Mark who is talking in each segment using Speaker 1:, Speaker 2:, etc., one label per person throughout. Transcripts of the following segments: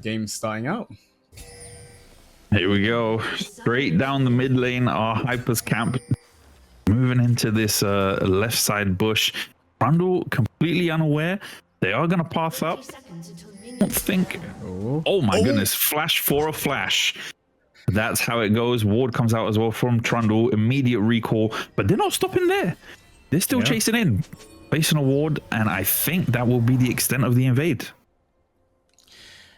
Speaker 1: game's starting out.
Speaker 2: Here we go. Straight down the mid lane, our HypzerzCamp moving into this left side bush. Trundle completely unaware. They are going to pass up. I don't think... Oh my goodness. Flash for a flash. That's how it goes. Ward comes out as well from Trundle. Immediate recall. But they're not stopping there. They're still chasing in. Placing a ward. And I think that will be the extent of the invade.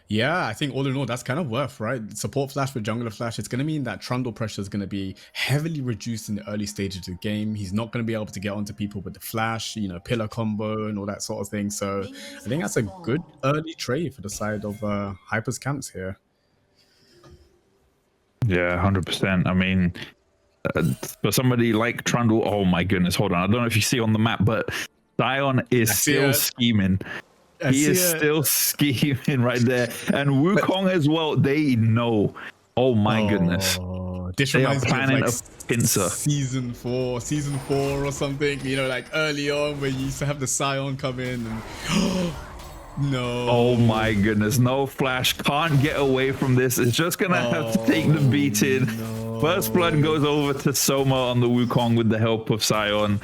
Speaker 1: Yeah, I think all in all, that's kind of worth, right? Support flash with jungler flash. It's going to mean that Trundle pressure is going to be heavily reduced in the early stages of the game. He's not going to be able to get onto people with the flash, you know, pillar combo and all that sort of thing. So I think that's a good early trade for the side of HypzerzCamps here.
Speaker 2: Yeah, 100%. I mean, for somebody like Trundle, oh my goodness, hold on. I don't know if you see on the map, but Sion is still scheming. He is still scheming right there. And Wukong as well, they know. Oh my goodness.
Speaker 1: This
Speaker 2: they are
Speaker 1: reminds
Speaker 2: planning
Speaker 1: me of
Speaker 2: a pincer.
Speaker 1: Season 4 or something, you know, like early on where you used to have the Sion come in and no.
Speaker 2: Oh my goodness, no flash, can't get away from this. It's just gonna have to take the beating. First blood goes over to Soma on the Wukong with the help of Sion.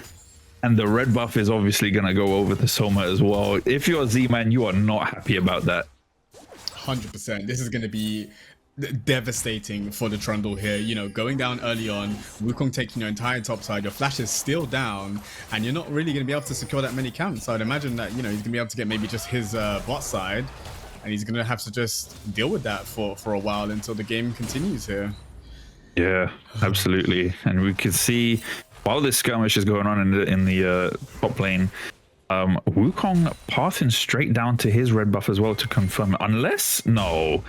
Speaker 2: And the red buff is obviously going to go over to Soma as well. If you're Z-Man, you are not happy about that.
Speaker 1: 100%. This is going to be devastating for the Trundle here. You know, going down early on, Wukong taking your entire top side, your flash is still down, and you're not really going to be able to secure that many camps. So I'd imagine that, you know, he's going to be able to get maybe just his bot side, and he's going to have to just deal with that for a while until the game continues here.
Speaker 2: Yeah, absolutely. And we can see... While this skirmish is going on in the top lane, Wukong passing straight down to his red buff as well to confirm. Unless, no,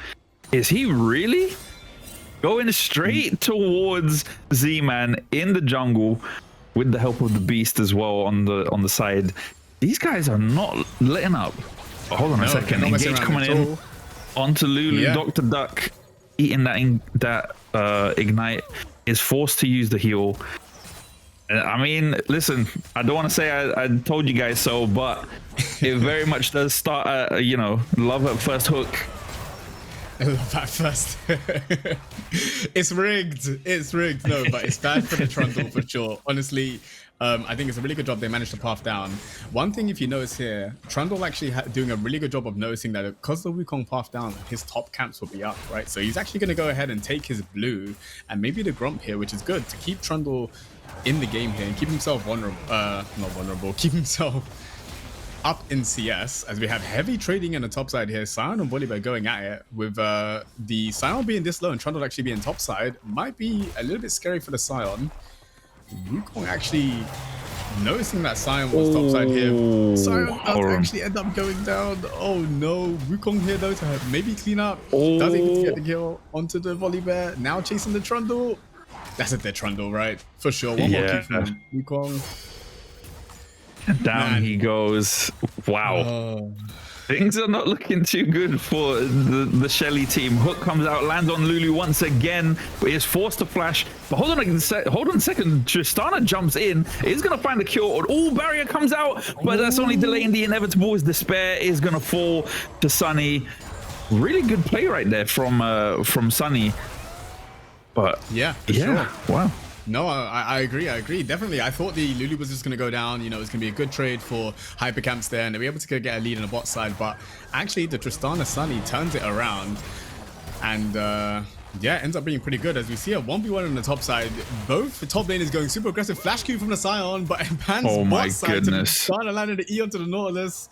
Speaker 2: is he really going straight towards Z-Man in the jungle with the help of the beast as well on the side? These guys are not letting up. Oh, hold on a second. Engage coming in onto Lulu. Yeah. Dr. Duck eating that ignite is forced to use the heal. I mean, listen, I don't want to say I told you guys so, but it very much does start, you know, love at first hook.
Speaker 1: I love that first. It's rigged. It's rigged. No, but it's bad for the Trundle for sure. Honestly, I think it's a really good job they managed to path down. One thing, if you notice here, Trundle actually doing a really good job of noticing that because the Wukong path down, his top camps will be up, right? So he's actually going to go ahead and take his blue and maybe the Grump here, which is good to keep Trundle in the game here and keep himself keep himself up in CS, as we have heavy trading on the top side here. Sion and Volibear going at it with the Sion being this low and Trundle actually being top side. Might be a little bit scary for the Sion. Wukong actually noticing that Sion was top side here. Sion does actually end up going down. Oh no, Wukong here though to maybe clean up. Does even get the kill onto the Volibear. Now chasing the Trundle. That's a dead Trundle, right? For sure. One more kick from Wukong.
Speaker 2: Down he goes. Wow. Things are not looking too good for the Shelly team. Hook comes out, lands on Lulu once again, but is forced to flash. But hold on a second. Tristana jumps in, is going to find the kill. Oh, barrier comes out, but that's only delaying the inevitable. As Despair is going to fall to Sunny. Really good play right there from Sunny. But
Speaker 1: yeah, sure.
Speaker 2: Wow.
Speaker 1: No, I agree. Definitely. I thought the Lulu was just going to go down. You know, it's going to be a good trade for HypzerzCamps there, and they'll be able to get a lead in the bot side. But actually, the Tristana Sunny turns it around, and yeah, ends up being pretty good as we see a 1v1 on the top side. Both the top lane is going super aggressive. Flash Q from the Sion, but Pan's bot side to Tristana landed the E onto the Nautilus.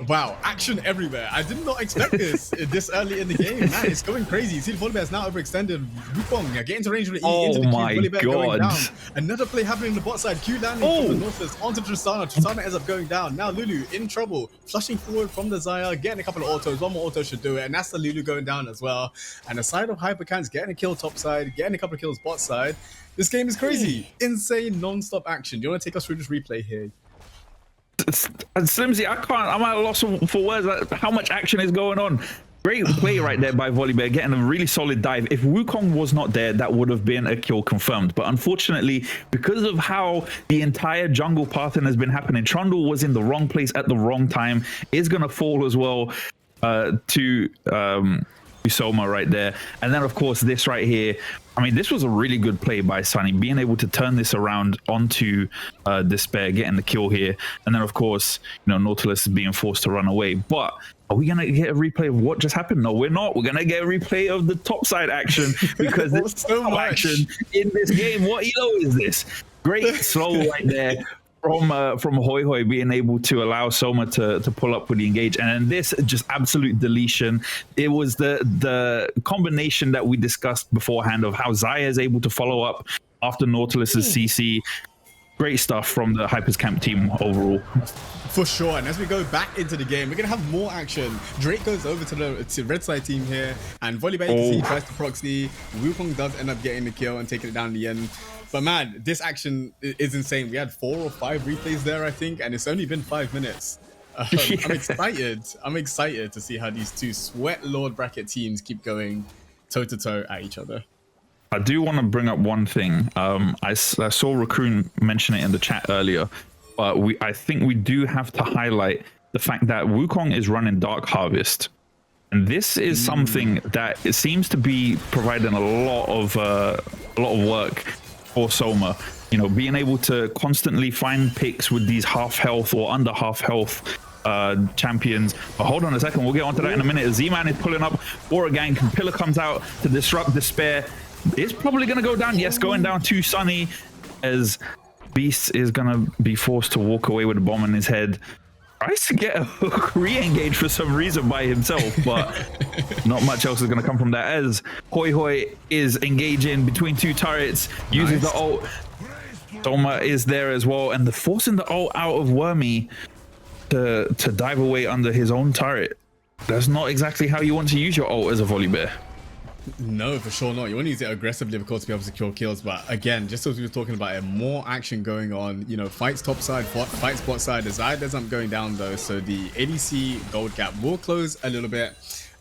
Speaker 1: Wow, action everywhere. I did not expect this early in the game. Man, it's going crazy. You see the Volibear is now overextended. Wukong getting into range with the E into the Q. Volibear going down. Another play happening on the bot side. Q landing from the Nautilus onto Tristana. Tristana ends up going down. Now Lulu in trouble. Flushing forward from the Xayah, getting a couple of autos. One more auto should do it. And that's the Lulu going down as well. And the side of HypzerzCamp getting a kill top side, getting a couple of kills bot side. This game is crazy. Insane non-stop action. Do you want to take us through this replay here?
Speaker 2: Slimzy, I'm at a loss for words. Like, how much action is going on? Great play right there by Volibear, getting a really solid dive. If Wukong was not there, that would have been a kill confirmed. But unfortunately, because of how the entire jungle pattern has been happening, Trundle was in the wrong place at the wrong time, is going to fall as well. to Soma right there. And then of course this right here, I mean, this was a really good play by Sunny, being able to turn this around onto Despair, getting the kill here. And then of course, you know, Nautilus is being forced to run away. But are we gonna get a replay of what just happened? No, we're not. We're gonna get a replay of the top side action, because there's so much action in this game. What elo is this? Great slow right there from Hoi Hoi, being able to allow Soma to pull up with the engage. And then this just absolute deletion. It was the combination that we discussed beforehand of how Xayah is able to follow up after Nautilus's CC. Great stuff from the HypzerzCamp team overall.
Speaker 1: For sure. And as we go back into the game, we're going to have more action. Drake goes over to the red side team here, and Volleyball he tries to proxy. Wukong does end up getting the kill and taking it down in the end. But man, this action is insane. We had 4 or 5 replays there, I think, and it's only been 5 minutes. I'm excited. I'm excited to see how these two Sweatlord bracket teams keep going toe-to-toe at each other.
Speaker 2: I do want to bring up one thing. I saw Raccoon mention it in the chat earlier, but I think we do have to highlight the fact that Wukong is running Dark Harvest. And this is something that it seems to be providing a lot of work for Soma. You know, being able to constantly find picks with these half health or under half health champions. But hold on a second, we'll get onto that in a minute. Z-Man is pulling up Aura Gang. Pillar comes out to disrupt Despair. It's probably going to go down. Yes, going down to Sunny, as Beast is going to be forced to walk away with a bomb in his head. Tries to get a hook re-engage for some reason by himself, but not much else is going to come from that, as Hoi Hoi is engaging between 2 turrets, using the ult. Soma is there as well, and forcing the ult out of Wormy to dive away under his own turret. That's not exactly how you want to use your ult as a Volibear.
Speaker 1: No, for sure not. You want to use it aggressively, of course, to be able to secure kills. But again, just as we were talking about it, more action going on. You know, fights top side, fights bot side. The Xayah ends up going down though, so the ADC gold gap will close a little bit.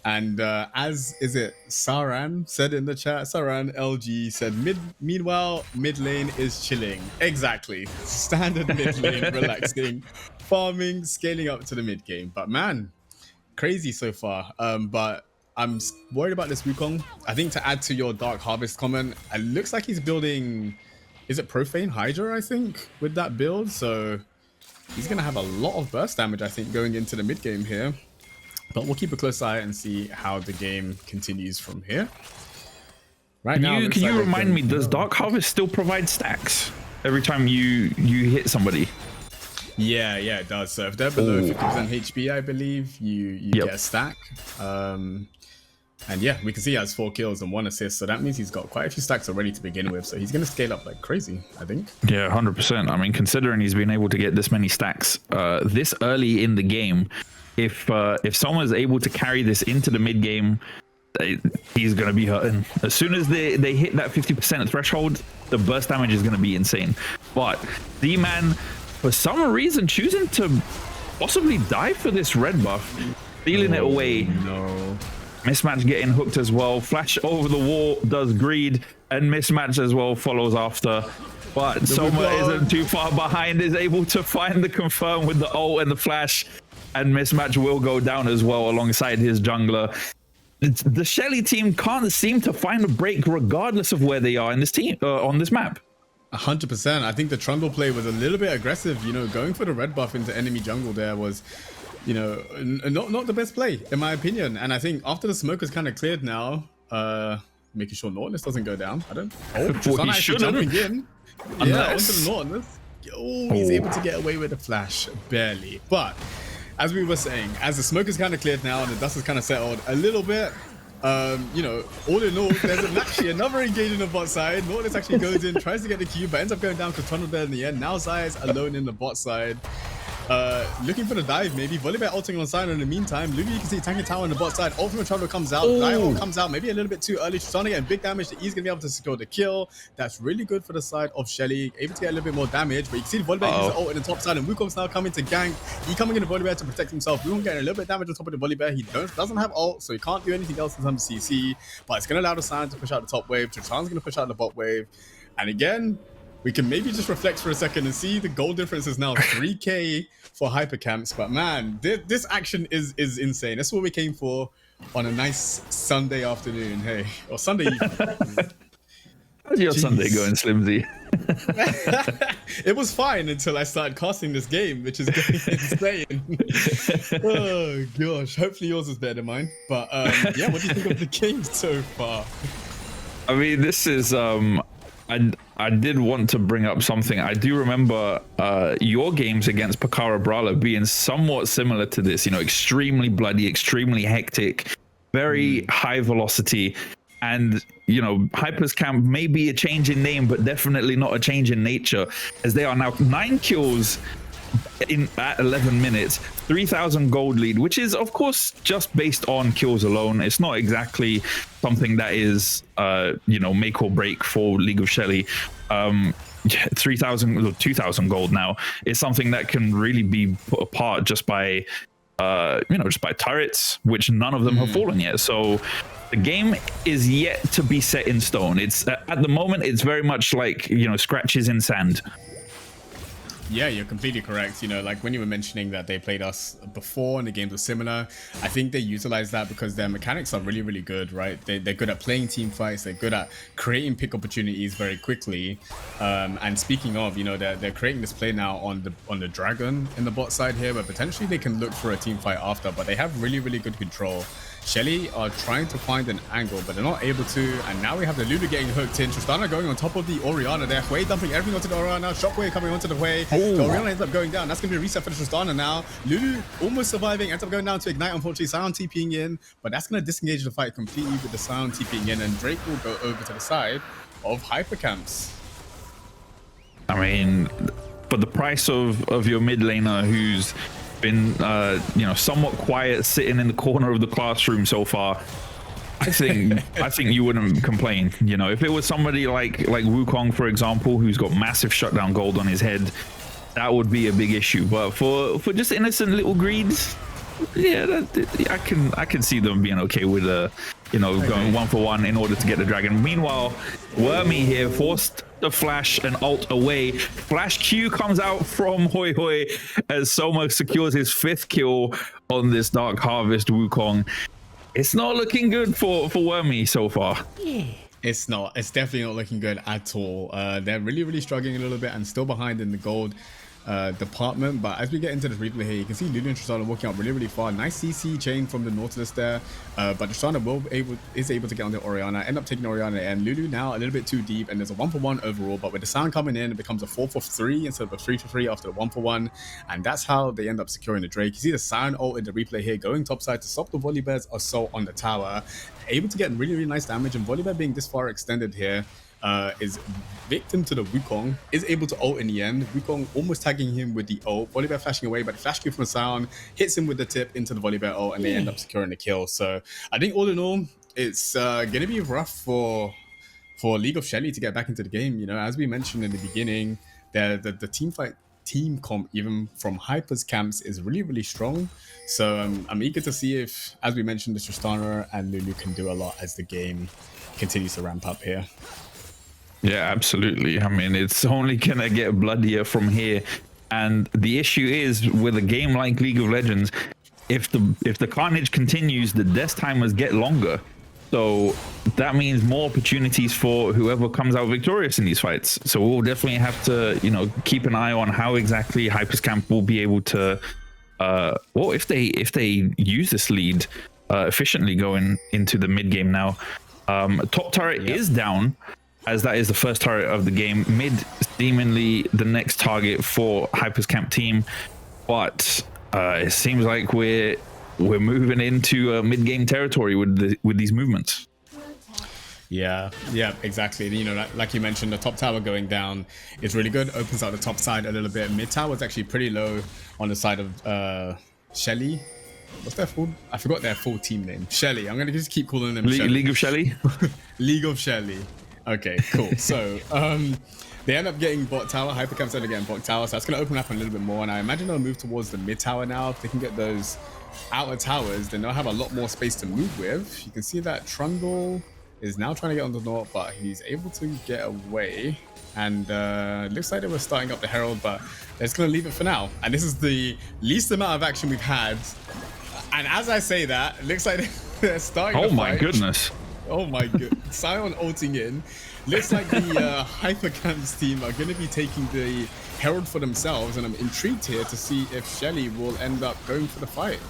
Speaker 1: And as Saran said in the chat, Saran LG said, meanwhile, mid lane is chilling. Exactly. Standard mid lane, relaxing, farming, scaling up to the mid game. But man, crazy so far. But I'm worried about this Wukong. I think to add to your Dark Harvest comment, it looks like he's building, is it Profane Hydra, I think, with that build? So he's going to have a lot of burst damage, I think, going into the mid game here. But we'll keep a close eye and see how the game continues from here. Right now,
Speaker 2: can you remind me, does Dark Harvest still provide stacks every time you hit somebody?
Speaker 1: Yeah, it does. So if they're below 50% HP, I believe, you get a stack. And yeah, we can see he has 4 kills and 1 assist. So that means he's got quite a few stacks already to begin with. So he's going to scale up like crazy, I think.
Speaker 2: Yeah, 100%. I mean, considering he's been able to get this many stacks this early in the game, if someone's able to carry this into the mid game, he's going to be hurting. As soon as they hit that 50% threshold, the burst damage is going to be insane. But Z-Man, for some reason, choosing to possibly die for this red buff, stealing it away.
Speaker 1: No.
Speaker 2: Mismatch getting hooked as well. Flash over the wall does greed, and Mismatch as well follows after. But Soma isn't too far behind, is able to find the confirm with the ult and the flash, and Mismatch will go down as well alongside his jungler. The Shelly team can't seem to find a break regardless of where they are in this team on this map.
Speaker 1: 100%. I think the Trundle play was a little bit aggressive. You know, going for the red buff into enemy jungle there was, you know, not the best play in my opinion. And I think after the smoke is kind of cleared now, making sure Nautilus doesn't go down. I don't. Oh,
Speaker 2: he should
Speaker 1: jumping in. Yeah, onto the Nautilus. Oh, he's able to get away with the flash barely. But as we were saying, as the smoke is kind of cleared now and the dust is kind of settled a little bit, you know, all in all, there's actually another engage in the bot side. Nautilus actually goes in, tries to get the cube, but ends up going down because Trundle there in the end. Now Xayah is alone in the bot side. Looking for the dive, maybe. Volleyball ulting on side in the meantime. Luby, you can see tanking tower on the bot side. Ultimate Trundle comes out. Xayah comes out, maybe a little bit too early. Tristana getting big damage. He's going to be able to secure the kill. That's really good for the side of Shelly. Able to get a little bit more damage, but you can see the Volleyball use the ult in the top side, and Wukong's now coming to gank. He coming in the Volleyball to protect himself. Wukong getting a little bit of damage on top of the Volleyball. He doesn't have ult, so he can't do anything else in terms of CC, but it's going to allow the Sand to push out the top wave. Tristan's going to push out the bot wave. And again, we can maybe just reflect for a second and see the goal difference is now 3k for HypzerzCamps. But man, this action is insane. That's what we came for on a nice Sunday afternoon. Hey, or Sunday evening.
Speaker 2: How's your Sunday going, Slimzy?
Speaker 1: It was fine until I started casting this game, which is getting insane. Oh gosh, hopefully yours is better than mine. But yeah, what do you think of the game so far?
Speaker 2: I mean, this is I did want to bring up something. I do remember your games against Pakara Brala being somewhat similar to this, you know, extremely bloody, extremely hectic, very high velocity. And, you know, HypzerzCamp may be a change in name, but definitely not a change in nature, as they are now 9 kills at 11 minutes, 3,000 gold lead, which is, of course, just based on kills alone. It's not exactly something that is, you know, make or break for League of Shelly. 3,000 or 2,000 gold now is something that can really be put apart just by, you know, just by turrets, which none of them have fallen yet. So the game is yet to be set in stone. It's at the moment, it's very much like, you know, scratches in sand.
Speaker 1: Yeah, you're completely correct. You know, like when you were mentioning that they played us before and the games were similar, I think they utilize that because their mechanics are really, really good, right? They're good at playing team fights. They're good at creating pick opportunities very quickly. And speaking of, you know, they're creating this play now on the dragon in the bot side here, where potentially they can look for a team fight after, but they have really, really good control. Shelly are trying to find an angle, but they're not able to. And now we have the Lulu getting hooked in. Tristana going on top of the Orianna there. Hui dumping everything onto the Orianna. Shockwave coming onto the Hui. The Orianna ends up going down. That's going to be a reset for the Tristana now. Lulu almost surviving. Ends up going down to Ignite, unfortunately. Sound TPing in. But that's going to disengage the fight completely with the Sound TPing in. And Drake will go over to the side of HypzerzCamps.
Speaker 2: I mean, for the price of your mid laner who's been you know, somewhat quiet, sitting in the corner of the classroom so far, I think you wouldn't complain. You know, if it was somebody like Wukong, for example, who's got massive shutdown gold on his head, that would be a big issue. But for just innocent little greeds, yeah, I can see them being okay with you know, going 1-for-1 in order to get the dragon. Meanwhile, Wormy here forced the flash and ult away. Flash Q comes out from Hoi Hoi as Soma secures his 5th kill on this Dark Harvest Wukong. It's not looking good for Wormy so far.
Speaker 1: Yeah. It's not. It's definitely not looking good at all. They're really, really struggling a little bit and still behind in the gold department. But as we get into the replay here, you can see Lulu and Tristana walking up really, really far. Nice CC chain from the Nautilus there. But Tristana is able to get on the Orianna, end up taking Orianna, and Lulu now a little bit too deep, and there's a 1-for-1 overall. But with the Sound coming in, it becomes a 4-for-3 instead of a 3-for-3 after the 1-for-1, and that's how they end up securing the Drake. You see the Sound ult in the replay here going topside to stop the Volibear's assault on the tower, able to get really, really nice damage, and Volibear being this far extended here is victim to the Wukong, is able to ult in the end. Wukong almost tagging him with the ult. Volibear flashing away, but the flash Q from Sound hits him with the tip into the Volibear ult, and they end up securing the kill. So I think all in all, it's going to be rough for League of Shelly to get back into the game. You know, as we mentioned in the beginning, the team fight, team comp, even from HypzerzCamps, is really, really strong. So I'm eager to see if, as we mentioned, the Tristana and Lulu can do a lot as the game continues to ramp up here.
Speaker 2: Yeah, absolutely. I mean, it's only gonna get bloodier from here. And the issue is, with a game like League of Legends, if the carnage continues, the death timers get longer. So that means more opportunities for whoever comes out victorious in these fights. So we'll definitely have to, you know, keep an eye on how exactly HypzerzCamp will be able to, well, if they use this lead efficiently going into the mid game now. Top turret is down, as that is the first turret of the game. Mid seemingly the next target for HypzerzCamp team, but it seems like we're moving into mid-game territory with these movements.
Speaker 1: Yeah, exactly. You know, like you mentioned, the top tower going down is really good. Opens out the top side a little bit. Mid tower is actually pretty low on the side of Shelly. What's their full? I forgot their full team name. Shelly. I'm gonna just keep calling them
Speaker 2: League of Shelly.
Speaker 1: League of Shelly. Okay, cool. So they end up getting bot tower. HypzerzCamp said again bot tower, so that's going to open up a little bit more, and I imagine they'll move towards the mid tower now. If they can get those outer towers, then they'll have a lot more space to move with. You can see that Trundle is now trying to get on the North, but he's able to get away. And looks like they were starting up the Herald, but they're just going to leave it for now. And this is the least amount of action we've had. And as I say that, it looks like they're starting
Speaker 2: Oh
Speaker 1: the
Speaker 2: my
Speaker 1: fight.
Speaker 2: goodness.
Speaker 1: Oh my god. Sion ulting in. Looks like the HypzerzCamp's team are going to be taking the Herald for themselves. And I'm intrigued here to see if Shelly will end up going for the fight.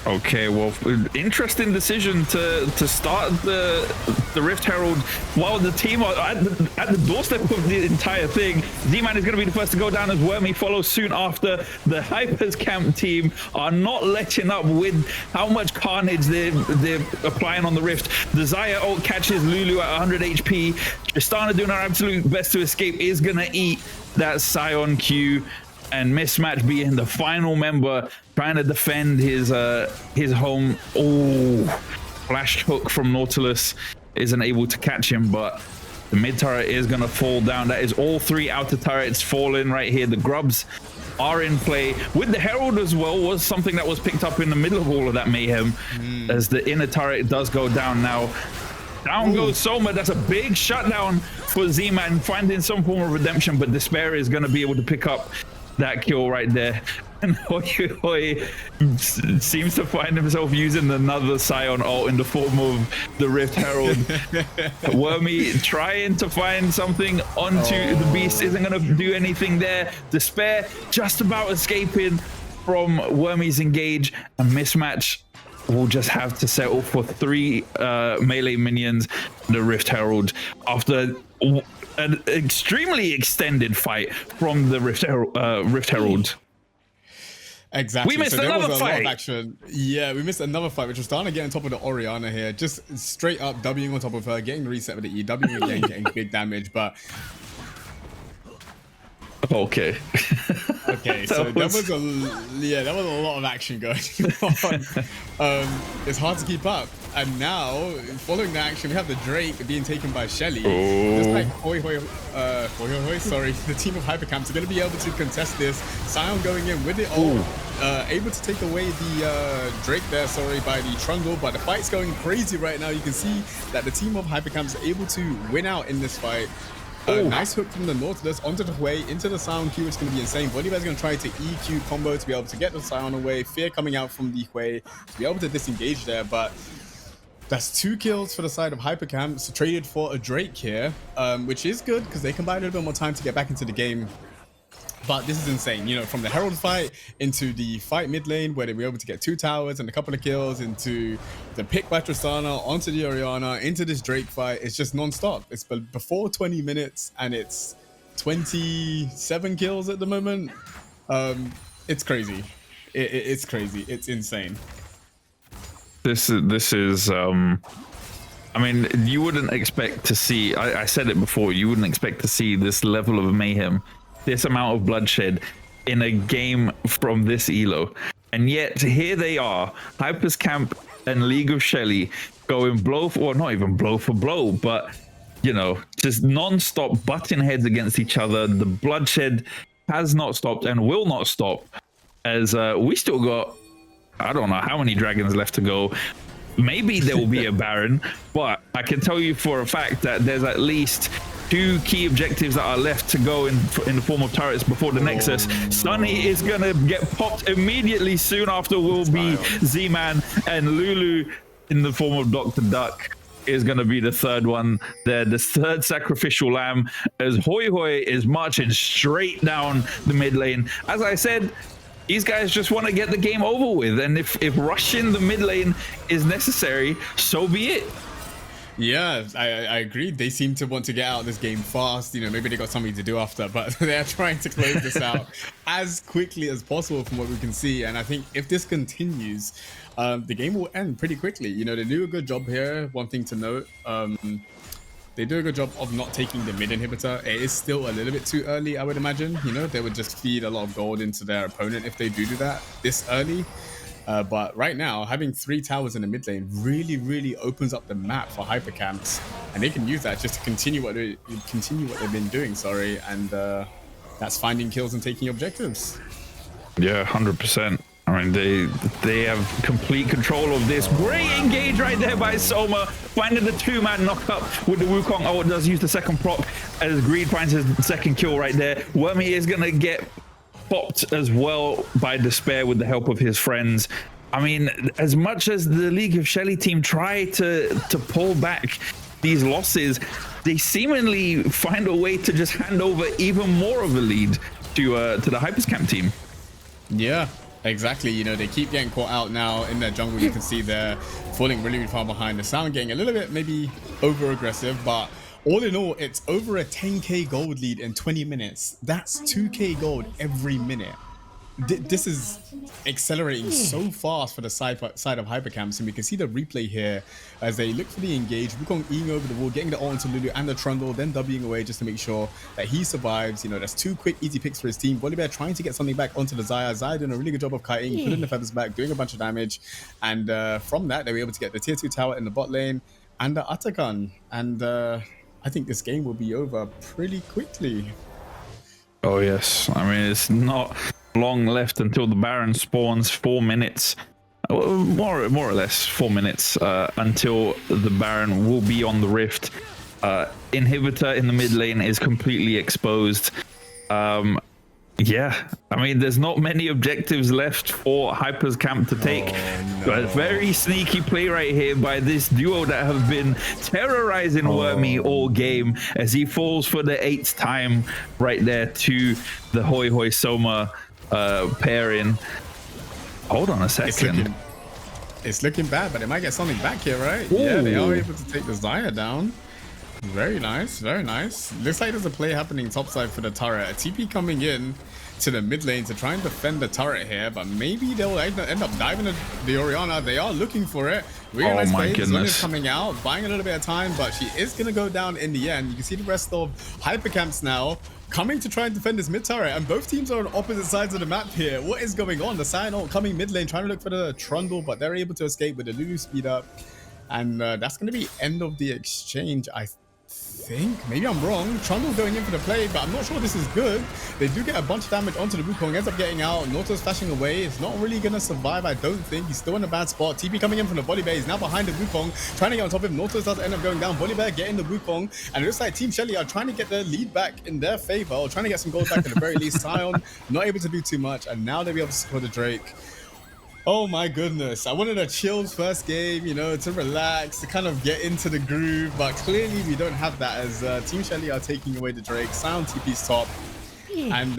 Speaker 2: Okay, well, interesting decision to start the Rift Herald while the team are at the doorstep of the entire thing. Z-Man is going to be the first to go down as Wormy follows soon after. The HypzerzCamp team are not letting up with how much carnage they're applying on the Rift. The Zaya ult catches Lulu at 100 HP. Tristana doing her absolute best to escape is going to eat that Sion Q. And Mismatch being the final member trying to defend his home. Oh, flash hook from Nautilus isn't able to catch him, but the mid turret is going to fall down. That is all 3 outer turrets falling right here. The grubs are in play with the Herald as well, was something that was picked up in the middle of all of that mayhem as the inner turret does go down now. Down goes Soma. That's a big shutdown for Z-Man, finding some form of redemption, but Despair is going to be able to pick up that kill right there. And Hoi seems to find himself using another Sion ult in the form of the Rift Herald. Wormy trying to find something onto the beast, isn't going to do anything there. Despair just about escaping from Wormy's engage, and Mismatch will just have to settle for 3 melee minions, the Rift Herald, after an extremely extended fight from the Rift Herald.
Speaker 1: Exactly.
Speaker 2: We missed
Speaker 1: there
Speaker 2: another
Speaker 1: was a
Speaker 2: fight.
Speaker 1: lot of action. Yeah, we missed another fight, which was starting to get on top of the Orianna here. Just straight up Wing on top of her, getting the reset with the E, Wing again, getting big damage. But
Speaker 2: okay.
Speaker 1: Okay, so that was a lot of action going on. It's hard to keep up. And now, following the action, we have the Drake being taken by Shelly. Just like sorry, the team of HypzerzCamp are going to be able to contest this. Sion going in with it all, able to take away the Drake there, by the Trundle. But the fight's going crazy right now. You can see that the team of HypzerzCamp are able to win out in this fight. Nice hook from the Nautilus onto the Hui, into the Sion Q, which is going to be insane. Volibear's going to try to EQ combo to be able to get the Sion away. Fear coming out from the Hui to be able to disengage there, but that's 2 kills for the side of HypzerzCamp. So traded for a Drake here, which is good because they can buy a little bit more time to get back into the game. But this is insane, you know, from the Herald fight into the fight mid lane where they were able to get 2 towers and a couple of kills, into the pick by Tristana, onto the Orianna, into this Drake fight. It's just non-stop. It's before 20 minutes and it's 27 kills at the moment. It's crazy. It's crazy. It's insane.
Speaker 2: This is I mean, you wouldn't expect to see, I said it before, you wouldn't expect to see this level of mayhem, this amount of bloodshed in a game from this elo. And yet here they are, HypzerzCamp and League of Shelly going blow for, or not even blow for blow, but you know, just non-stop butting heads against each other. The bloodshed has not stopped and will not stop, as we still got, I don't know how many dragons left to go. Maybe there will be a Baron, but I can tell you for a fact that there's at least 2 key objectives that are left to go in the form of turrets before the Nexus. Sunny is gonna get popped immediately. Soon after will be Z-Man, and Lulu in the form of Dr. Duck is gonna be the third one there, the third sacrificial lamb, as Hoi is marching straight down the mid lane. As I said, these guys just want to get the game over with, and if rushing the mid lane is necessary, so be it.
Speaker 1: Yeah, I agree. They seem to want to get out of this game fast. You know, maybe they got something to do after, but they're trying to close this out as quickly as possible from what we can see. And I think if this continues, the game will end pretty quickly. You know, they do a good job here. One thing to note, they do a good job of not taking the mid inhibitor. It is still a little bit too early, I would imagine. You know, they would just feed a lot of gold into their opponent if they do that this early. But right now, having 3 towers in the mid lane really opens up the map for HypzerzCamp, and they can use that just to continue what they've been doing. And that's finding kills and taking objectives.
Speaker 2: Yeah, 100%. I I mean, they have complete control of this. Great engage right there by Soma, finding the 2-man knockup with the Wukong. Oh, it does use the second proc as Greed finds his second kill right there. Wormy is gonna get popped as well by Despair with the help of his friends. I mean, as much as the League of Shelly team try to pull back these losses, they seemingly find a way to just hand over even more of a lead to the HypzerzCamp team.
Speaker 1: Yeah, exactly. You know, they keep getting caught out now in their jungle. You can see they're falling really, really far behind. The sound getting a little bit maybe over aggressive, but all in all, it's over a 10k gold lead in 20 minutes. That's 2k gold every minute. This is accelerating so fast for the side of HypzerzCamp, and we can see the replay here as they look for the engage. Wukong eating over the wall, getting the ult into Lulu and the Trundle, then Wing away just to make sure that he survives. You know, that's 2 quick, easy picks for his team. Volibear trying to get something back onto the Xayah. Xayah doing a really good job of kiting, putting the feathers back, doing a bunch of damage, and from that they were able to get the tier 2 tower in the bot lane and the Atakan. And I think this game will be over pretty quickly.
Speaker 2: Oh yes, I mean, it's not long left until the Baron spawns. 4 minutes, more or less 4 minutes until the Baron will be on the Rift. Inhibitor in the mid lane is completely exposed. Yeah, I mean, there's not many objectives left for HypzerzCamp to take. But a very sneaky play right here by this duo that have been terrorizing Wormy all game as he falls for the 8th time right there to the Hoi Hoi Soma pairing. Hold on a second.
Speaker 1: It's looking bad, but they might get something back here, right?
Speaker 2: Ooh.
Speaker 1: Yeah, they are able to take the Xayah down. Very nice, very nice. Looks like there's a play happening topside for the turret. A TP coming in to the mid lane to try and defend the turret here, but maybe they'll end up diving the Orianna. They are looking for it. Really nice play. Zona's coming out, buying a little bit of time, but she is going to go down in the end. You can see the rest of HypzerzCamps now coming to try and defend this mid turret, and both teams are on opposite sides of the map here. What is going on? The Cyanol coming mid lane, trying to look for the Trundle, but they're able to escape with the Lulu speed up. And that's going to be end of the exchange, I think. Maybe I'm wrong. Trundle going in for the play, but I'm not sure this is good. They do get a bunch of damage onto the Wukong, ends up getting out. Nautilus's flashing away. It's not really going to survive, I don't think. He's still in a bad spot. TP coming in from the Volibear. He's now behind the Wukong, trying to get on top of him. Nautilus does end up going down. Volibear getting the Wukong, and it looks like Team Shelly are trying to get the lead back in their favor, or trying to get some gold back at the very least. Sion not able to do too much, and now they'll be able to score the Drake. Oh my goodness, I wanted a chilled first game, you know, to relax, to kind of get into the groove, but clearly we don't have that as Team Shelly are taking away the Drake. Sound TP's top, and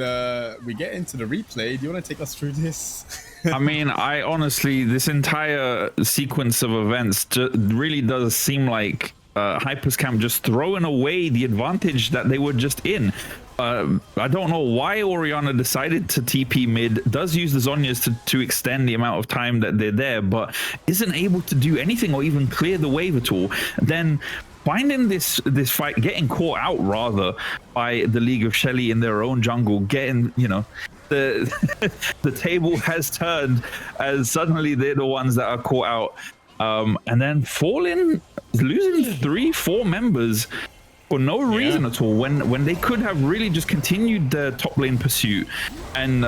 Speaker 1: we get into the replay. Do you want to take us through this?
Speaker 2: I mean, I honestly, this entire sequence of events really does seem like HypzerzCamp just throwing away the advantage that they were just in. I don't know why Orianna decided to TP mid, does use the Zhonya's to extend the amount of time that they're there, but isn't able to do anything or even clear the wave at all. Then finding this fight, getting caught out rather by the League of Shelly in their own jungle, getting, you know, the table has turned as suddenly they're the ones that are caught out, and then losing 3-4 members for no reason at all, when they could have really just continued the top lane pursuit and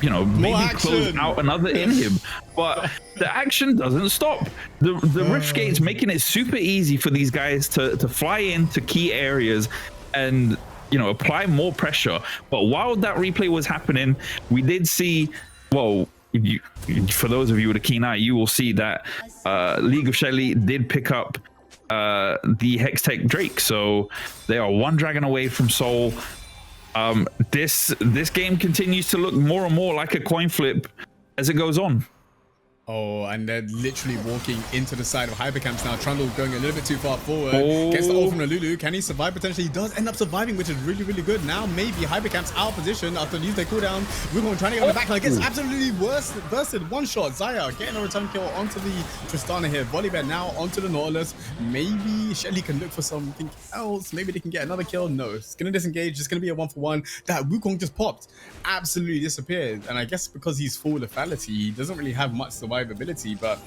Speaker 2: you know, maybe close out another inhib. But the action doesn't stop. The Rift Gate's making it super easy for these guys to fly into key areas and, you know, apply more pressure. But while that replay was happening, we did see, well, for those of you with a keen eye, you will see that League of Shelly did pick up the Hextech Drake, so they are 1 dragon away from Soul. This game continues to look more and more like a coin flip as it goes on.
Speaker 1: Oh, and they're literally walking into the side of HypzerzCamp now. Trundle going a little bit too far forward. Gets the ult from the Lulu. Can he survive? Potentially, he does end up surviving, which is really, really good. Now, maybe HypzerzCamp's out of position after using their cooldown. Wukong trying to get on the back line. Gets absolutely bursted. One shot. Xayah getting a return kill onto the Tristana here. Volibear now onto the Nautilus. Maybe Shelly can look for something else. Maybe they can get another kill. No, it's going to disengage. It's going to be a 1-for-1. That Wukong just popped. Absolutely disappeared. And I guess because he's full lethality, he doesn't really have much to survivability. But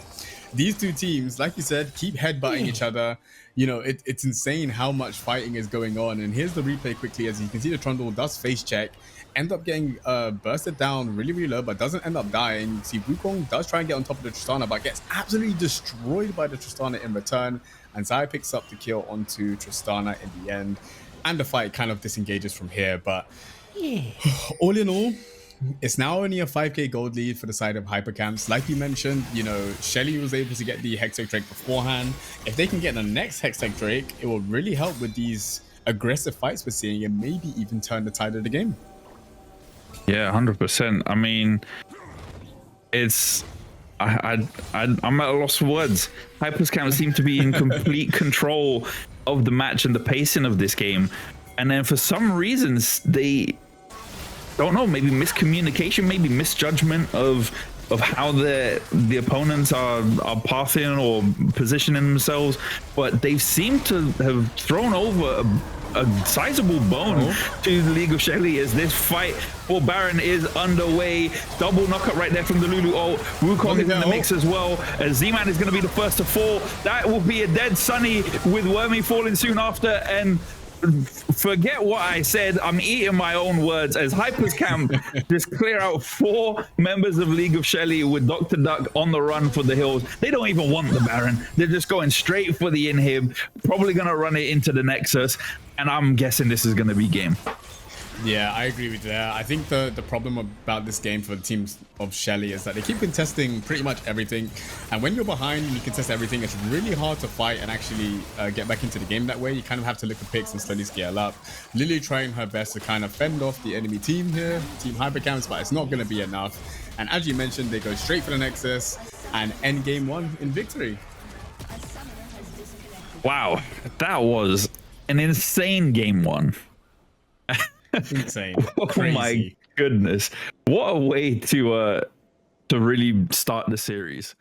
Speaker 1: these two teams, like you said, keep headbutting each other. You know, it's insane how much fighting is going on. And here's the replay quickly. As you can see, the Trundle does face check, end up getting bursted down really, really low, but doesn't end up dying. You see, Wukong does try and get on top of the Tristana, but gets absolutely destroyed by the Tristana in return. And Zaya picks up the kill onto Tristana in the end. And the fight kind of disengages from here. But all in all, it's now only a 5k gold lead for the side of HypzerzCamp. Like you mentioned, you know, Shelly was able to get the Hextech Drake beforehand. If they can get the next Hextech Drake, it will really help with these aggressive fights we're seeing and maybe even turn the tide of the game.
Speaker 2: Yeah, 100%. I mean, it's I'm at a loss for words. HypzerzCamp seem to be in complete control of the match and the pacing of this game, and then for some reasons they don't know, maybe miscommunication, maybe misjudgment of how the opponents are pathing or positioning themselves, but they seem to have thrown over a sizable bone to the League of Shelly as this fight for Baron is underway. Double knockup right there from the Lulu ult. Wukong is in the mix as well, as Z-Man is going to be the first to fall. That will be a dead Sunny with Wormy falling soon after, and forget what I said, I'm eating my own words as HypzerzCamp just clear out 4 members of League of Shelly with Dr. Duck on the run for the hills. They don't even want the Baron. They're just going straight for the inhib, probably going to run it into the Nexus, and I'm guessing this is going to be game.
Speaker 1: Yeah, I agree with that. I think the problem about this game for the teams of Shelly is that they keep contesting pretty much everything. And when you're behind and you contest everything, it's really hard to fight and actually get back into the game that way. You kind of have to look at picks and slowly scale up. Lily trying her best to kind of fend off the enemy team here, Team HypzerzCamp, but it's not going to be enough. And as you mentioned, they go straight for the Nexus and end game 1 in victory.
Speaker 2: Wow, that was an insane game 1.
Speaker 1: Insane.
Speaker 2: Oh my goodness, what a way to really start the series.